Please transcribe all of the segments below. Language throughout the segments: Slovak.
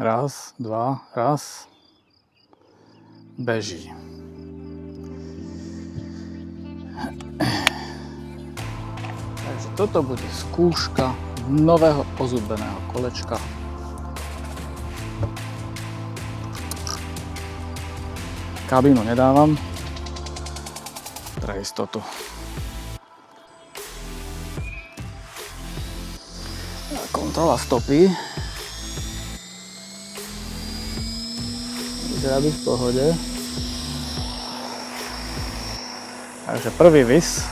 Raz, dva, raz. Beží. Takže toto bude skúška nového ozúbeného kolečka. Kabínu nedávam pre istotu. Kontrola stopy. Vyzerá byť v pohode. Takže prvý vis.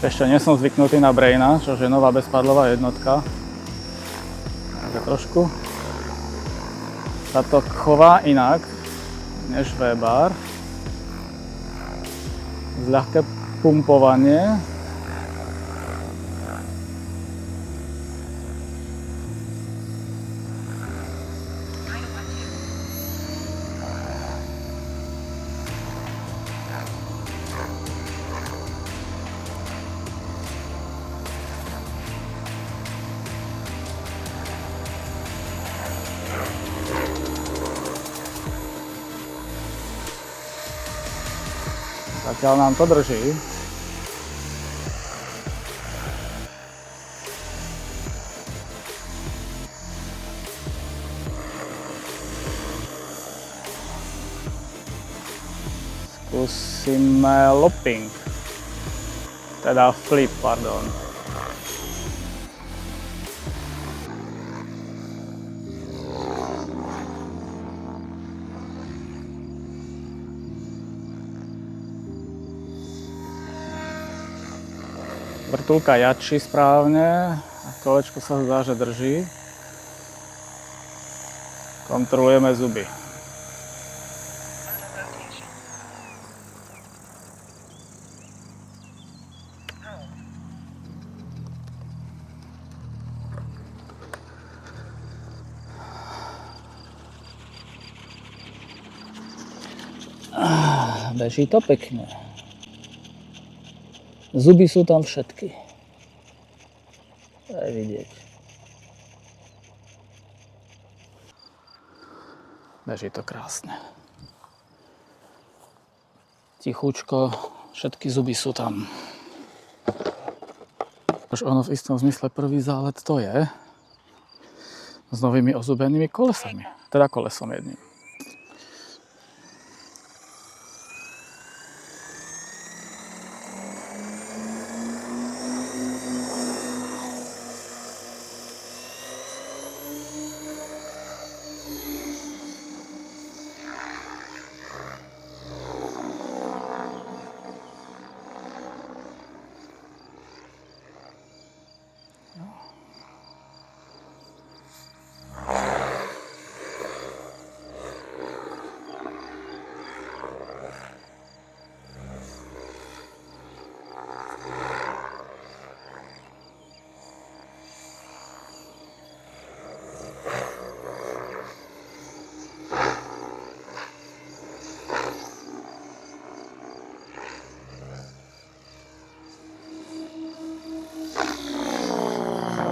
Ešte nie som zvyknutý na Braina, čo je nová bezpadlová jednotka. Takže trošku sa to chová inak než V-bar. Ľahké pumpovanie. Zatiaľ nám to drží. Skúsime looping. Teda flip, pardon. Vrtuľka jačí správne a kolečko sa zdá, že drží. Kontrolujeme zuby. Beží to pekne. Zuby sú tam všetky. Daj vidieť. Beží to krásne. Tichúčko, všetky zuby sú tam. Už ono v istom zmysle prvý zálet to je s novými ozubenými kolesami. Teda kolesom jedným.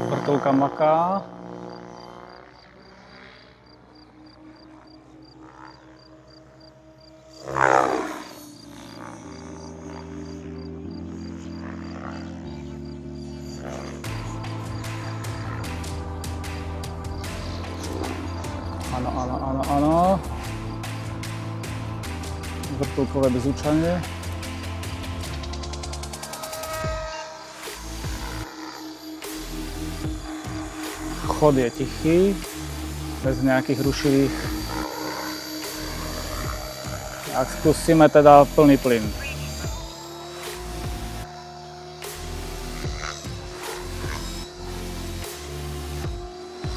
Vrtuľka maká. Áno. Vrtuľkové bezúčanie. Chod je tichý, bez nejakých rušivých. Tak skúsime teda plný plyn.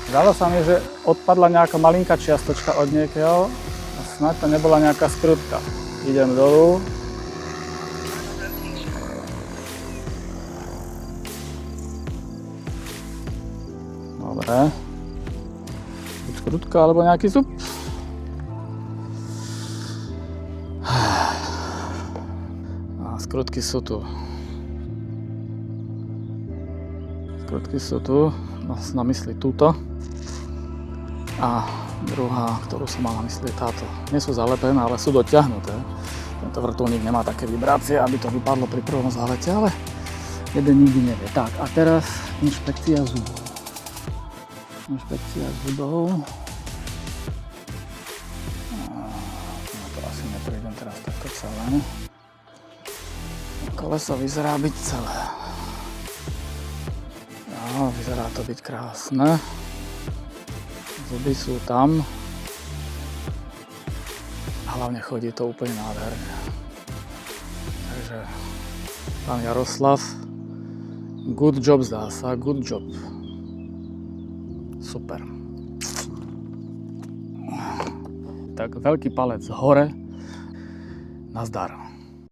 Zdalo sa mi, že odpadla nejaká malinká čiastočka od niekiaľ a snáď to nebola nejaká skrutka. Idem dolu. Dobre. Buď skrutka alebo nejaký zub. A Skrutky sú tu. Skrutky sú tu. Na mysli túto. A druhá, ktorú som mal na mysli, je táto. Nie sú zalepené, ale sú dotiahnuté. Tento vrtuľník nemá také vibrácie, aby to vypadlo pri prvom zálete, ale jeden nikdy nevie. Tak, a teraz inšpekcia zubov. Inšpekcia zubov. No to asi neprejdem teraz takto celé. Koleso vyzerá byť celé. No, vyzerá to byť krásne. Zuby sú tam. A hlavne chodí to úplne nádherne. Takže pán Jaroslav, good job zdá sa, good job. Super. Tak veľký palec hore. Nazdar.